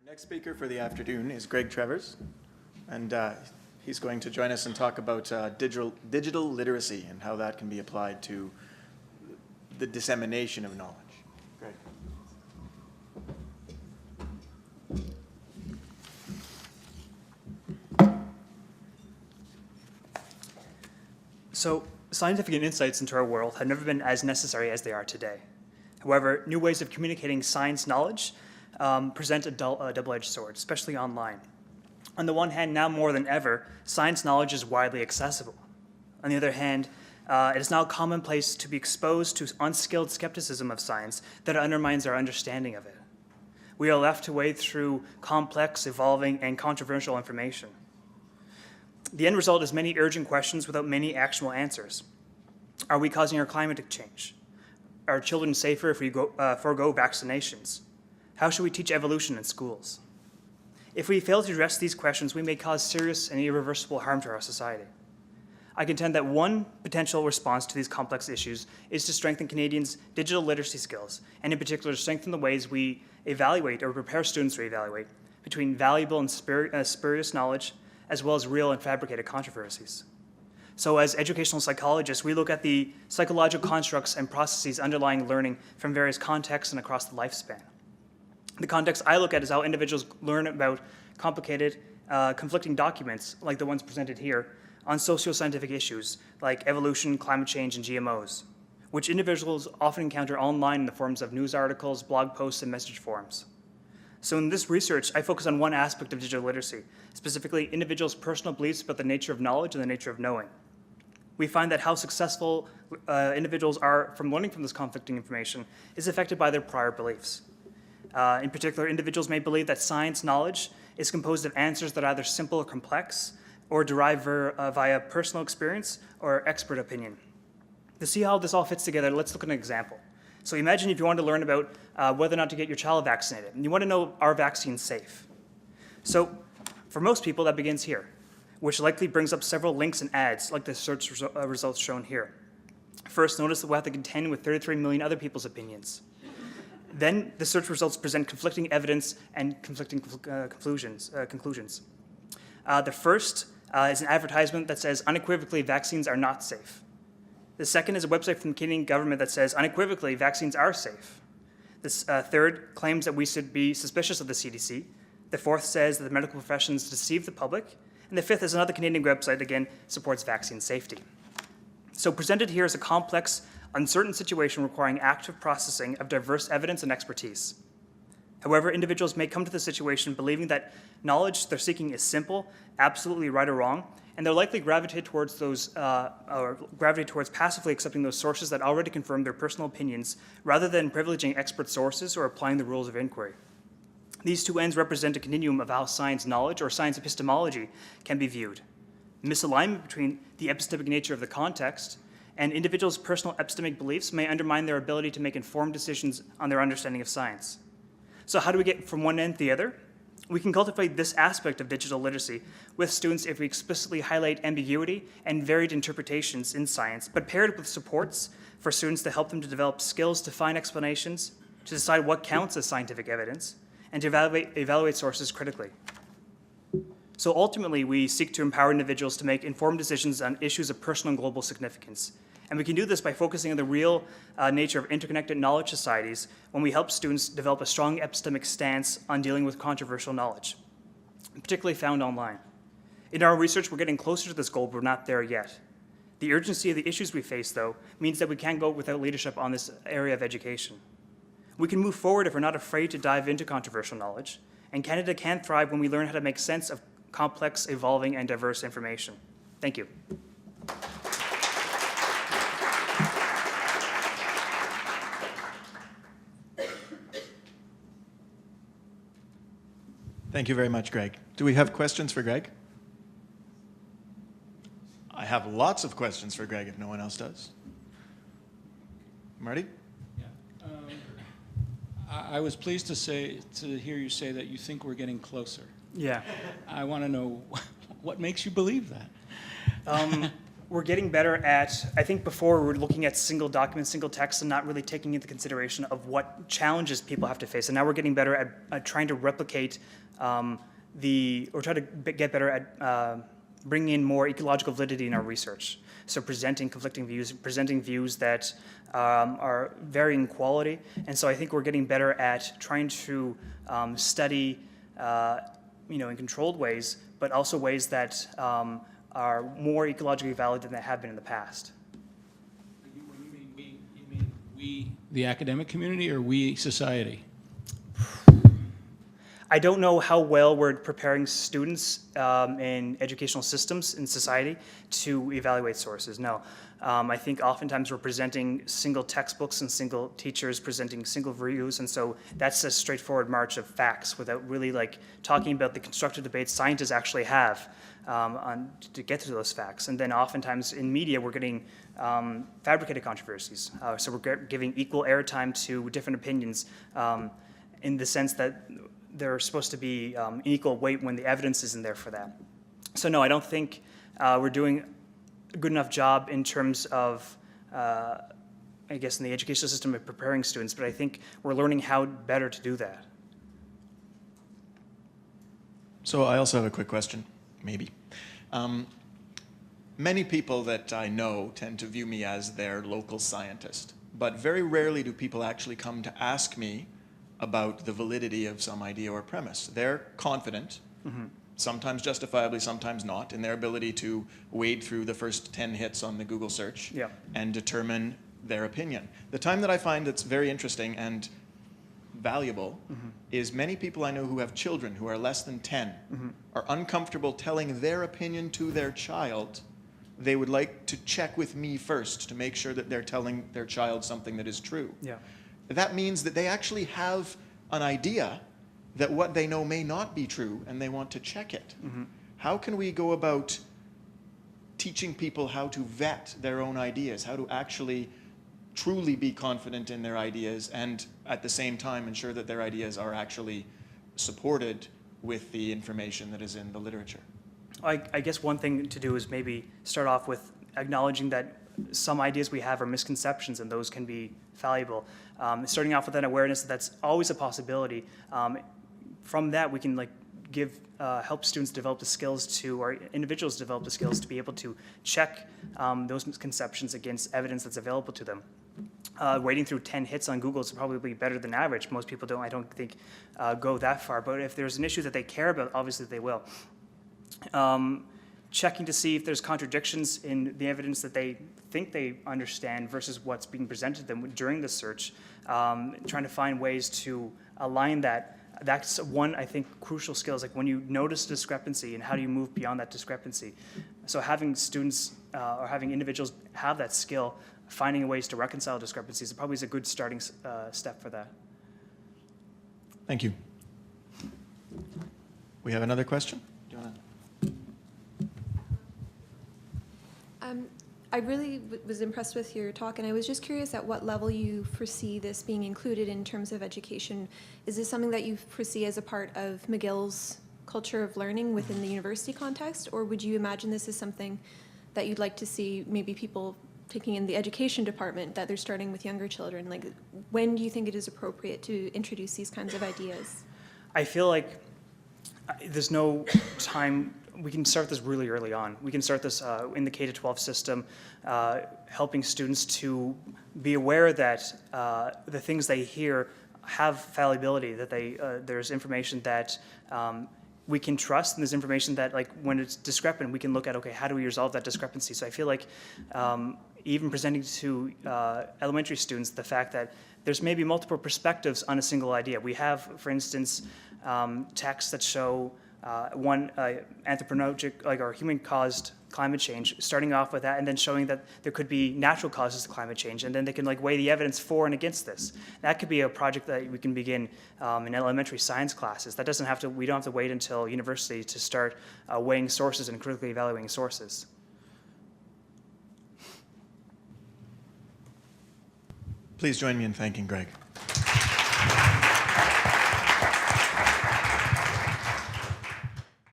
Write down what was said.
Next speaker for the afternoon is Greg Trevors, and he's going to join us and talk about digital literacy and how that can be applied to the dissemination of knowledge. Greg. So, scientific insights into our world have never been as necessary as they are today. However, new ways of communicating science knowledge present a double-edged sword, especially online. On the one hand, now more than ever, science knowledge is widely accessible. On the other hand, it is now commonplace to be exposed to unskilled skepticism of science that undermines our understanding of it. We are left to wade through complex, evolving, and controversial information. The end result is many urgent questions without many actionable answers. Are we causing our climate to change? Are children safer if we forego vaccinations? How should we teach evolution in schools? If we fail to address these questions, we may cause serious and irreversible harm to our society. I contend that one potential response to these complex issues is to strengthen Canadians' digital literacy skills, and in particular, strengthen the ways we evaluate or prepare students to evaluate between valuable and spurious knowledge, as well as real and fabricated controversies. So as educational psychologists, we look at the psychological constructs and processes underlying learning from various contexts and across the lifespan. The context I look at is how individuals learn about complicated, conflicting documents, like the ones presented here, on socio-scientific issues like evolution, climate change, and GMOs, which individuals often encounter online in the forms of news articles, blog posts, and message forums. So in this research, I focus on one aspect of digital literacy, specifically individuals' personal beliefs about the nature of knowledge and the nature of knowing. We find that how successful individuals are from learning from this conflicting information is affected by their prior beliefs. In particular, individuals may believe that science knowledge is composed of answers that are either simple or complex, or derived via personal experience or expert opinion. To see how this all fits together, let's look at an example. So imagine if you want to learn about whether or not to get your child vaccinated, and you want to know, are vaccines safe? So for most people, that begins here, which likely brings up several links and ads, like the search results shown here. First, notice that we'll have to contend with 33 million other people's opinions. Then the search results present conflicting evidence and conflicting conclusions. The first is an advertisement that says unequivocally vaccines are not safe. The second is a website from the Canadian government that says unequivocally vaccines are safe. This third claims that we should be suspicious of the CDC. The fourth says that the medical professions deceive the public. And the fifth is another Canadian website, again, supports vaccine safety. So presented here is a complex, uncertain situation requiring active processing of diverse evidence and expertise. However, individuals may come to the situation believing that knowledge they're seeking is simple, absolutely right or wrong, and they'll likely gravitate towards passively accepting those sources that already confirm their personal opinions, rather than privileging expert sources or applying the rules of inquiry. These two ends represent a continuum of how science knowledge or science epistemology can be viewed. Misalignment between the epistemic nature of the context and individuals' personal epistemic beliefs may undermine their ability to make informed decisions on their understanding of science. So how do we get from one end to the other? We can cultivate this aspect of digital literacy with students if we explicitly highlight ambiguity and varied interpretations in science, but paired with supports for students to help them to develop skills to find explanations, to decide what counts as scientific evidence, and to evaluate sources critically. So ultimately, we seek to empower individuals to make informed decisions on issues of personal and global significance. And we can do this by focusing on the real nature of interconnected knowledge societies when we help students develop a strong epistemic stance on dealing with controversial knowledge, particularly found online. In our research, we're getting closer to this goal, but we're not there yet. The urgency of the issues we face, though, means that we can't go without leadership on this area of education. We can move forward if we're not afraid to dive into controversial knowledge, and Canada can thrive when we learn how to make sense of complex, evolving, and diverse information. Thank you. Thank you very much, Greg. Do we have questions for Greg? I have lots of questions for Greg if no one else does. Marty? I was pleased to hear you say that you think we're getting closer. Yeah. I want to know what makes you believe that. We're getting better at, I think before we were looking at single documents, single text, and not really taking into consideration of what challenges people have to face. And now we're getting better at trying to replicate or try to get better at bringing in more ecological validity in our research. So presenting conflicting views, presenting views that are varying in quality. And so I think we're getting better at trying to study in controlled ways, but also ways that are more ecologically valid than they have been in the past. When you mean we, you mean we, the academic community, or we, society? I don't know how well we're preparing students in educational systems in society to evaluate sources, no. I think oftentimes we're presenting single textbooks and single teachers presenting single views, and so that's a straightforward march of facts without really talking about the constructive debates scientists actually have to get to those facts. And then oftentimes in media we're getting fabricated controversies, so we're giving equal airtime to different opinions in the sense that they're supposed to be equal weight when the evidence isn't there for that. So no, I don't think we're doing a good enough job in terms of, I guess, in the educational system of preparing students, but I think we're learning how better to do that. So I also have a quick question, maybe. Many people that I know tend to view me as their local scientist, but very rarely do people actually come to ask me about the validity of some idea or premise. They're confident, sometimes justifiably, sometimes not, in their ability to wade through the first 10 hits on the Google search and determine their opinion. The time that I find that's very interesting and valuable is many people I know who have children who are less than 10 are uncomfortable telling their opinion to their child. They would like to check with me first to make sure that they're telling their child something that is true. That means that they actually have an idea that what they know may not be true, and they want to check it. How can we go about teaching people how to vet their own ideas, how to actually truly be confident in their ideas, and at the same time ensure that their ideas are actually supported with the information that is in the literature? I guess one thing to do is maybe start off with acknowledging that some ideas we have are misconceptions, and those can be valuable. Starting off with an awareness that that's always a possibility. From that, we can help students develop the skills to, or individuals develop the skills to be able to check those misconceptions against evidence that's available to them. Wading through 10 hits on Google is probably better than average. Most people don't, I don't think, go that far. But if there's an issue that they care about, obviously they will. Checking to see if there's contradictions in the evidence that they think they understand versus what's being presented to them during the search. Trying to find ways to align that. That's one, I think, crucial skill is when you notice a discrepancy and how do you move beyond that discrepancy. So having students or having individuals have that skill, finding ways to reconcile discrepancies probably is a good starting step for that. Thank you. We have another question? Do you want to? I really was impressed with your talk, and I was just curious at what level you foresee this being included in terms of education. Is this something that you foresee as a part of McGill's culture of learning within the university context, or would you imagine this is something that you'd like to see maybe people taking in the education department, that they're starting with younger children? When do you think it is appropriate to introduce these kinds of ideas? I feel like there's no time. We can start this really early on. We can start this in the K-12 system, helping students to be aware that the things they hear have fallibility, that there's information that we can trust, and there's information that when it's discrepant, we can look at, okay, how do we resolve that discrepancy? So I feel like even presenting to elementary students the fact that there's maybe multiple perspectives on a single idea. We have, for instance, texts that show one anthropogenic, or human-caused climate change, starting off with that, and then showing that there could be natural causes to climate change, and then they can weigh the evidence for and against this. That could be a project that we can begin in elementary science classes. That doesn't have to. We don't have to wait until university to start weighing sources and critically evaluating sources. Please join me in thanking Greg.